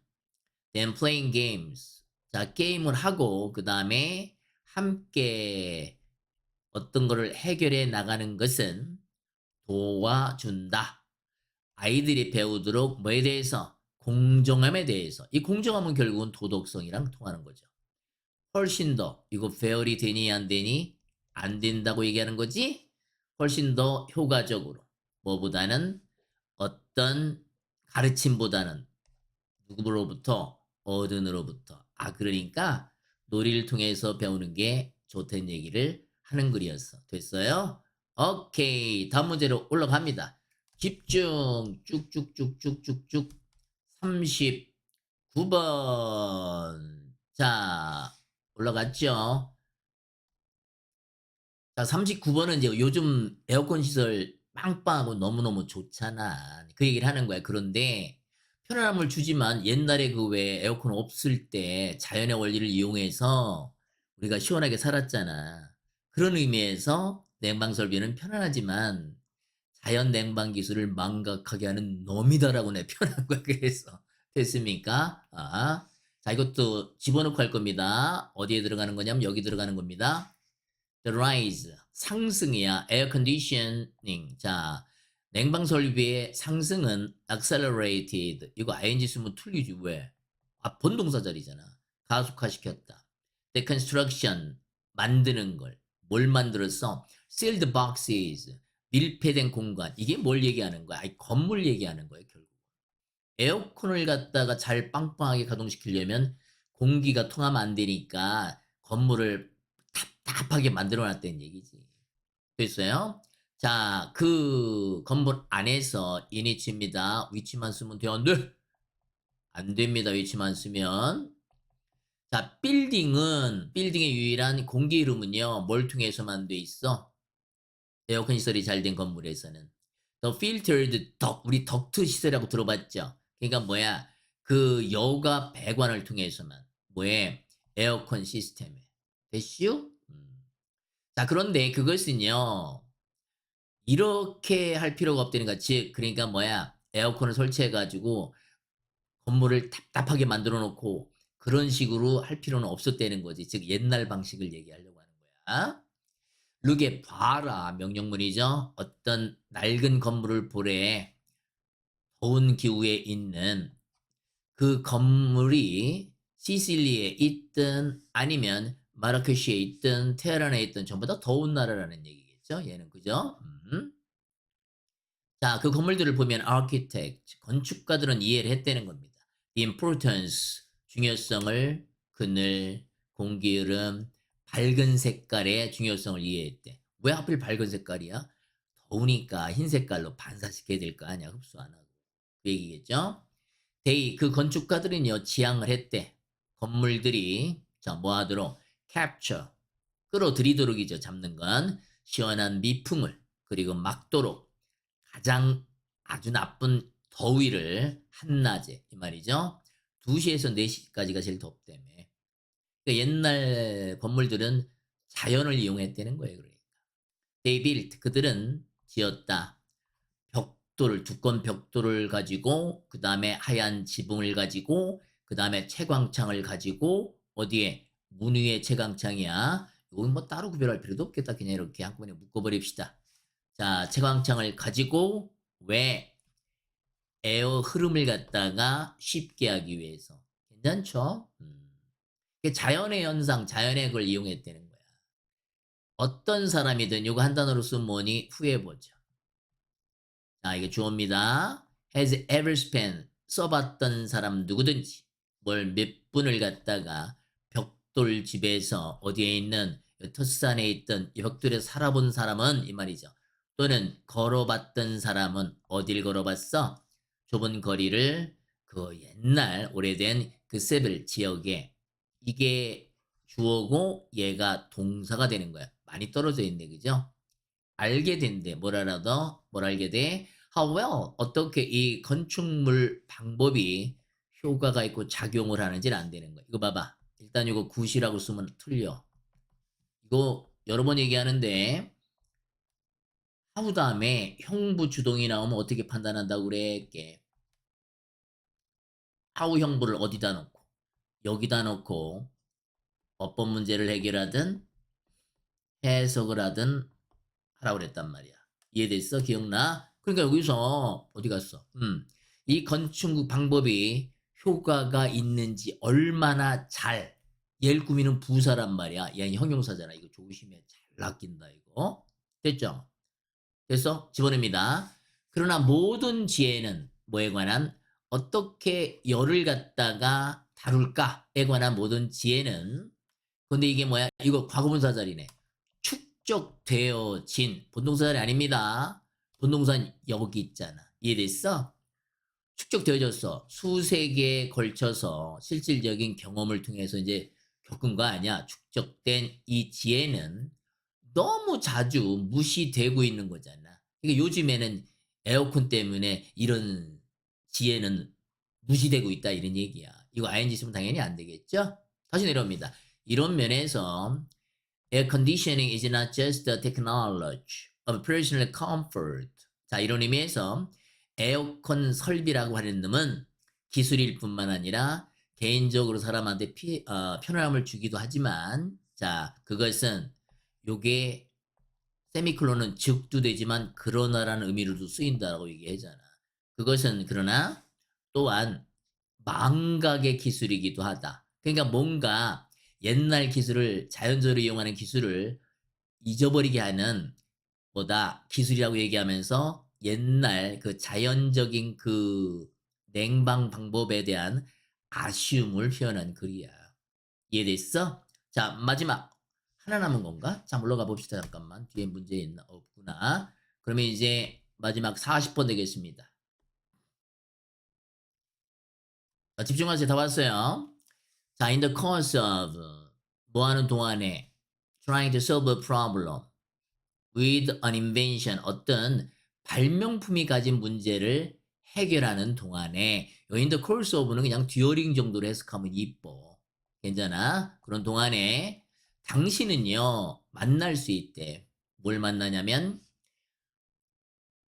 then playing games. 자, 게임을 하고 그다음에 함께 어떤 거를 해결해 나가는 것은 도와준다. 아이들이 배우도록 뭐에 대해서? 공정함에 대해서. 이 공정함은 결국은 도덕성이랑 통하는 거죠. 훨씬 더 이거 페어리 되니 안 되니? 안 된다고 얘기하는 거지? 훨씬 더 효과적으로. 뭐보다는 어떤 가르침보다는 누구로부터? 어른으로부터. 그러니까 놀이를 통해서 배우는 게 좋다는 얘기를 하는 글이었어. 됐어요? 오케이. 다음 문제로 올라갑니다. 집중. 쭉쭉쭉쭉쭉쭉. 39번. 자, 올라갔죠? 자, 39번은 이제 요즘 에어컨 시설 빵빵하고 너무너무 좋잖아. 그 얘기를 하는 거야. 그런데 편안함을 주지만 옛날에 그 왜 에어컨 없을 때 자연의 원리를 이용해서 우리가 시원하게 살았잖아. 그런 의미에서 냉방 설비는 편안하지만 자연 냉방 기술을 망각하게 하는 놈이다라고 내 표현한 거야. 그래서 됐습니까? 자, 이것도 집어넣고 할 겁니다. 어디에 들어가는 거냐면 여기 들어가는 겁니다. The rise 상승이야. air conditioning. 자, 냉방 설비의 상승은 accelerated. 이거 ing 쓰면 틀리지 왜? 본동사 자리잖아. 가속화시켰다. The construction 만드는 걸. 뭘 만들었어? sealed boxes. 밀폐된 공간. 이게 뭘 얘기하는 거야? 건물 얘기하는 거예요, 결국. 에어컨을 갖다가 잘 빵빵하게 가동시키려면 공기가 통하면 안 되니까 건물을 답답하게 만들어 놨다는 얘기지. 됐어요? 자, 그 건물 안에서 이니치입니다. 위치만 쓰면 돼요? 안 돼? 안 됩니다. 위치만 쓰면. 자, 빌딩의 유일한 공기 흐름은요. 뭘 통해서만 돼 있어? 에어컨 시설이 잘 된 건물에서는. The filtered 우리 덕트 시설이라고 들어봤죠? 그러니까 뭐야? 그 여가 배관을 통해서만. 뭐에? 에어컨 시스템에. 됐슈? 자, 그런데 그것은요. 이렇게 할 필요가 없다는 거지. 그러니까 뭐야? 에어컨을 설치해 가지고 건물을 답답하게 만들어 놓고 그런 식으로 할 필요는 없었다는 거지. 즉 옛날 방식을 얘기하려고 하는 거야. 룩에 봐라 명령문이죠. 어떤 낡은 건물을 보래. 더운 기후에 있는 그 건물이 시실리에 있든 아니면 마라케시에 있든 테헤란에 있든 전부 다 더운 나라라는 얘기겠죠. 얘는 그죠? 자, 그 건물들을 보면 architect, 건축가들은 이해를 했다는 겁니다. The importance, 중요성을, 그늘, 공기흐름, 밝은 색깔의 중요성을 이해했대. 왜 하필 밝은 색깔이야? 더우니까 흰 색깔로 반사시켜야 될 거 아니야, 흡수 안 하고. 그 얘기겠죠? they, 그 건축가들은요, 지향을 했대. 건물들이, 자, 뭐 하도록? capture, 끌어들이도록이죠, 잡는 건. 시원한 미풍을, 그리고 막도록 가장 아주 나쁜 더위를 한낮에 이 말이죠. 2시에서 4시까지가 제일 덥다며. 그러니까 옛날 건물들은 자연을 이용했다는 거예요. 그러니까. They built, 그들은 지었다. 벽돌을 두꺼운 벽돌을 가지고 그 다음에 하얀 지붕을 가지고 그 다음에 채광창을 가지고 어디에 문 위에 채광창이야. 이건 뭐 따로 구별할 필요도 없겠다. 그냥 이렇게 한꺼번에 묶어버립시다. 자, 채광창을 가지고 왜 에어 흐름을 갖다가 쉽게 하기 위해서. 괜찮죠? 자연의 현상, 자연의 걸 이용했다는 거야. 어떤 사람이든 이거 한 단어로 쓰면 뭐니? 후해보죠. 자, 이게 주어입니다. has ever spent, 써봤던 사람 누구든지 뭘 몇 분을 갖다가 벽돌 집에서 어디에 있는 터스산에 있던 이 벽돌에 살아본 사람은 이 말이죠. 또는 걸어봤던 사람은 어딜 걸어봤어? 좁은 거리를 그 옛날 오래된 그 세빌 지역에 이게 주어고 얘가 동사가 되는 거야. 많이 떨어져 있네, 그죠? 알게 된대. 뭘 알아도 뭘 알게 돼? How well, 어떻게 이 건축물 방법이 효과가 있고 작용을 하는지는 안 되는 거야. 이거 봐봐. 일단 이거 굿이라고 쓰면 틀려. 이거 여러 번 얘기하는데 how 다음에 형부 주동이 나오면 어떻게 판단한다고 그래? how 형부를 어디다 놓고 여기다 놓고 어법 문제를 해결하든 해석을 하든 하라고 그랬단 말이야. 이해됐어? 기억나? 그러니까 여기서 어디 갔어? 이 건축 방법이 효과가 있는지 얼마나 잘 얘를 꾸미는 부사란 말이야. 얘 형용사잖아. 이거 조심해. 잘 낚인다 이거. 됐죠? 그래서 집어냅니다. 그러나 모든 지혜는 뭐에 관한 어떻게 열을 갖다가 다룰까에 관한 모든 지혜는 근데 이게 뭐야? 이거 과거분사 자리네. 축적되어진 본동사 자리 아닙니다. 본동사는 여기 있잖아. 이해됐어? 축적되어졌어. 수세기에 걸쳐서 실질적인 경험을 통해서 이제 겪은 거 아니야. 축적된 이 지혜는 너무 자주 무시되고 있는 거잖아. 그러니까 요즘에는 에어컨 때문에 이런 지혜는 무시되고 있다 이런 얘기야. 이거 ing 쓰면 당연히 안 되겠죠? 다시 내려옵니다. 이런 면에서 Air conditioning is not just the technology of personal comfort. 자, 이런 의미에서 에어컨 설비라고 하는 놈은 기술일 뿐만 아니라 개인적으로 사람한테 편안함을 주기도 하지만 자, 그것은 요게 세미콜론은 즉도 되지만 그러나라는 의미로도 쓰인다라고 얘기하잖아. 그것은 그러나 또한 망각의 기술이기도 하다. 그러니까 뭔가 옛날 기술을 자연적으로 이용하는 기술을 잊어버리게 하는 뭐다 기술이라고 얘기하면서 옛날 그 자연적인 그 냉방 방법에 대한 아쉬움을 표현한 글이야. 이해됐어? 자, 마지막 하나 남은 건가? 자, 물러가 봅시다. 잠깐만. 뒤에 문제 있나? 없구나. 그러면 이제 마지막 40번 되겠습니다. 자, 집중하세요. 다 왔어요. 자, in the course of 뭐 하는 동안에 trying to solve a problem with an invention 어떤 발명품이 가진 문제를 해결하는 동안에 in the course of는 그냥 듀어링 정도로 해석하면 이뻐. 괜찮아? 그런 동안에 당신은요 만날 수 있대. 뭘 만나냐면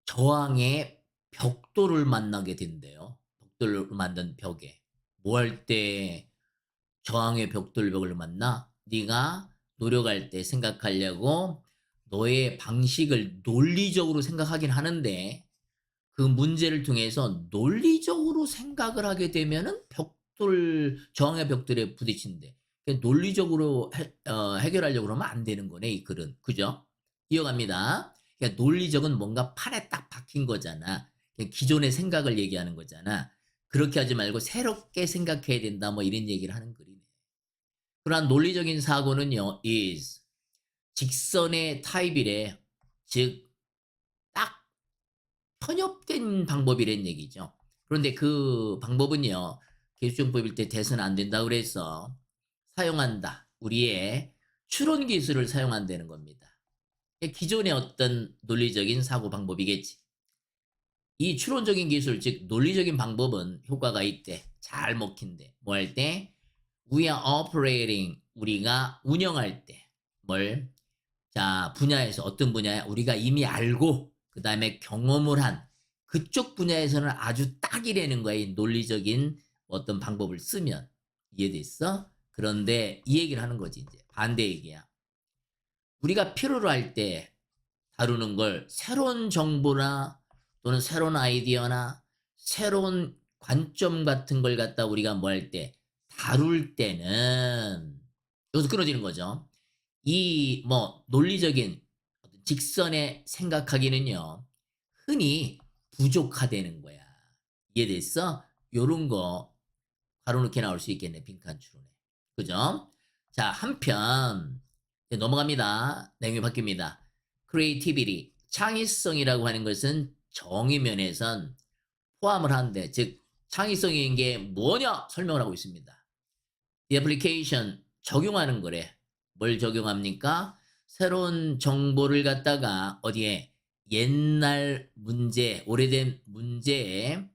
저항의 벽돌을 만나게 된대요. 벽돌로 만든 벽에. 뭐 할 때 저항의 벽돌벽을 만나? 네가 노력할 때 생각하려고 너의 방식을 논리적으로 생각하긴 하는데 그 문제를 통해서 논리적으로 생각을 하게 되면은 벽돌 저항의 벽돌에 부딪힌대. 논리적으로 해결하려고 그러면 안 되는 거네, 이 글은. 그죠? 이어갑니다. 그러니까 논리적은 뭔가 판에 딱 박힌 거잖아. 그냥 기존의 생각을 얘기하는 거잖아. 그렇게 하지 말고 새롭게 생각해야 된다, 뭐 이런 얘기를 하는 글이네. 그러한 논리적인 사고는요, is 직선의 타입이래. 즉, 딱 편협된 방법이란 얘기죠. 그런데 그 방법은요, 기술정법일 때 돼서는 안 된다 그래서 사용한다. 우리의 추론 기술을 사용한다는 겁니다. 기존의 어떤 논리적인 사고 방법이겠지. 이 추론적인 기술, 즉 논리적인 방법은 효과가 있대. 잘 먹힌대. 뭐 할 때? We are operating. 우리가 운영할 때. 뭘? 자, 분야에서 어떤 분야에 우리가 이미 알고 그다음에 경험을 한 그쪽 분야에서는 아주 딱이라는 거야. 이 논리적인 어떤 방법을 쓰면. 이해됐어? 그런데 이 얘기를 하는 거지, 이제. 반대 얘기야. 우리가 필요로 할 때 다루는 걸 새로운 정보나 또는 새로운 아이디어나 새로운 관점 같은 걸 갖다 우리가 뭐 할 때 다룰 때는 여기서 끊어지는 거죠. 이 뭐 논리적인 직선의 생각하기는요, 흔히 부족하다는 거야. 이해됐어? 요런 거 가로놓게 나올 수 있겠네, 빈칸 추론에. 그죠? 자, 한편 이제 넘어갑니다. 내용이 바뀝니다. creativity, 창의성이라고 하는 것은 정의면에선 포함을 하는데, 즉 창의성인 게 뭐냐 설명을 하고 있습니다. The application, 적용하는 거래. 뭘 적용합니까? 새로운 정보를 갖다가 어디에 옛날 문제, 오래된 문제에다가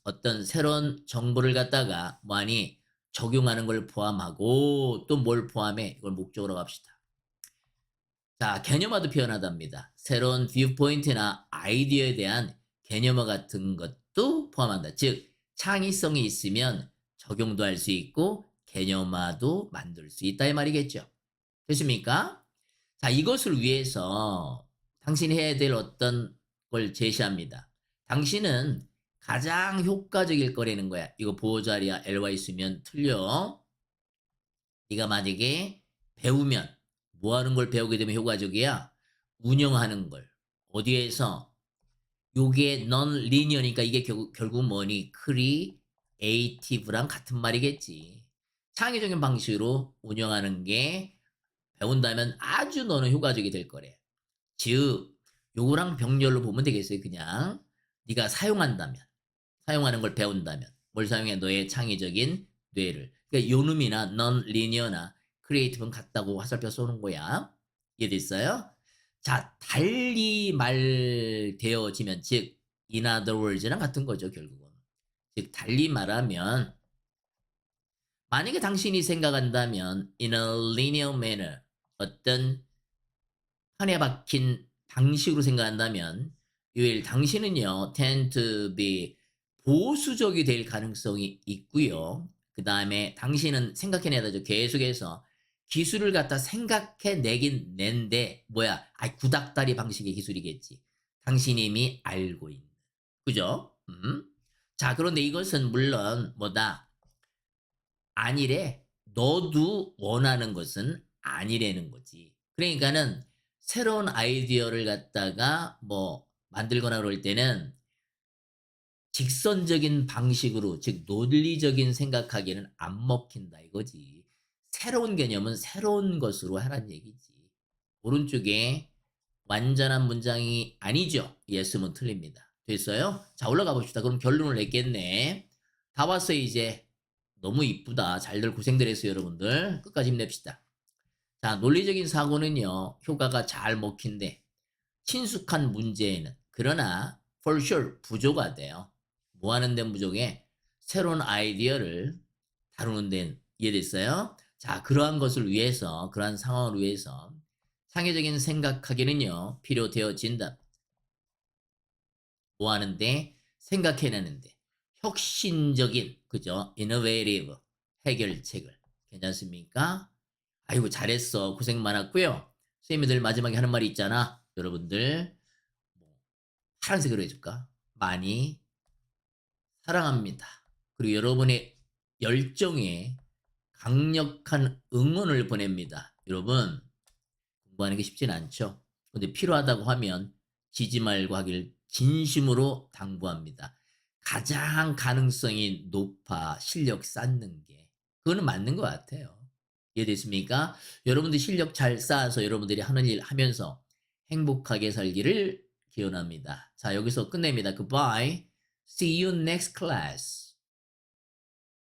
어떤 새로운 정보를 갖다가 많이 적용하는 걸 포함하고 또 뭘 포함해? 이걸 목적으로 갑시다. 자, 개념화도 표현하답니다. 새로운 뷰포인트나 아이디어에 대한 개념화 같은 것도 포함한다. 즉, 창의성이 있으면 적용도 할 수 있고 개념화도 만들 수 있다 이 말이겠죠. 됐습니까? 자, 이것을 위해서 당신이 해야 될 어떤 걸 제시합니다. 당신은 가장 효과적일 거라는 거야. 이거 보호 자리야 LY 쓰면 틀려. 네가 만약에 배우면 뭐 하는 걸 배우게 되면 효과적이야? 운영하는 걸. 어디에서? 요게 non linear니까 이게 결국 뭐니? creative랑 같은 말이겠지. 창의적인 방식으로 운영하는 게 배운다면 아주 너는 효과적이 될 거래. 즉, 요거랑 병렬로 보면 되겠어요. 그냥 네가 사용한다면, 사용하는 걸 배운다면 뭘 사용해? 너의 창의적인 뇌를. 그러니까 요놈이나 non-linear나 creative는 같다고 화살표 쏘는 거야. 이해됐어요? 자, 달리 말되어지면 즉 in other words랑 같은 거죠, 결국은. 즉 달리 말하면 만약에 당신이 생각한다면 in a linear manner 어떤 판에 박힌 방식으로 생각한다면 요일 당신은요 tend to be 보수적이 될 가능성이 있고요. 그 다음에 당신은 생각해내야 되죠. 계속해서 기술을 갖다 생각해내긴 낸데 뭐야? 구닥다리 방식의 기술이겠지. 당신이 이미 알고 있는. 그죠? 자, 그런데 이것은 물론 뭐다? 아니래. 너도 원하는 것은 아니라는 거지. 그러니까는 새로운 아이디어를 갖다가 뭐 만들거나 그럴 때는 직선적인 방식으로, 즉 논리적인 생각하기는 안 먹힌다 이거지. 새로운 개념은 새로운 것으로 하란 얘기지. 오른쪽에 완전한 문장이 아니죠. 예스면 틀립니다. 됐어요? 자, 올라가 봅시다. 그럼 결론을 냈겠네. 다 왔어요, 이제. 너무 이쁘다. 잘들 고생들 했어요, 여러분들. 끝까지 힘냅시다. 자, 논리적인 사고는요, 효과가 잘 먹힌데, 친숙한 문제에는, 그러나, for sure, 부조가 돼요. 뭐 하는 데는 부족해? 새로운 아이디어를 다루는 데는, 이해됐어요? 자, 그러한 것을 위해서, 그러한 상황을 위해서, 창의적인 생각하기는요, 필요되어진다. 뭐 하는데? 생각해내는데. 혁신적인, 그죠? innovative 해결책을. 괜찮습니까? 아이고, 잘했어. 고생 많았고요. 선생님들 마지막에 하는 말이 있잖아. 여러분들, 뭐, 파란색으로 해줄까? 많이 사랑합니다. 그리고 여러분의 열정에 강력한 응원을 보냅니다. 여러분, 공부하는 게 쉽진 않죠. 근데 필요하다고 하면 지지 말고 하길 진심으로 당부합니다. 가장 가능성이 높아 실력 쌓는 게 그거는 맞는 것 같아요. 이해됐습니까? 여러분들 실력 잘 쌓아서 여러분들이 하는 일 하면서 행복하게 살기를 기원합니다. 자, 여기서 끝냅니다. Goodbye. See you next class.